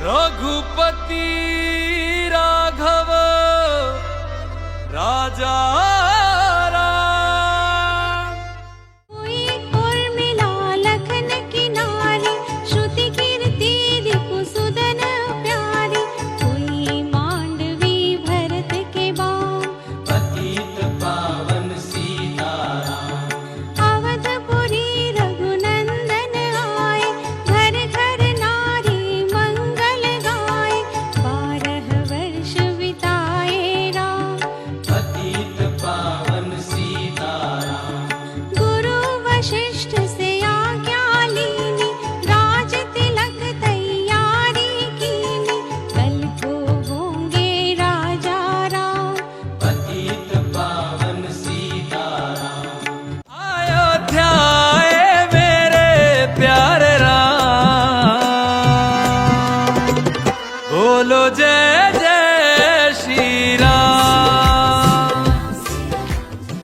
रघुपति राघव राजा राम। कोई उर्मिला लखन किनारी, श्रुति कीर्ति रिपुसुदन प्यारी। कोई मांडवी भरत के बाम, पतित पावन सीताराम। अवधपुरी रघुनंदन आए, घर घर नारी मंगल गाए। 12 वर्ष बिताए राम, पतित पावन सीताराम। गुरु वशिष्ठ से आज्ञा लीनी, राज तिलक तैयारी कीनी। कल को होंगे राजा राम, पतित पावन सीताराम। अयोध्या आए मेरे प्यारे राम, बोलो जय जय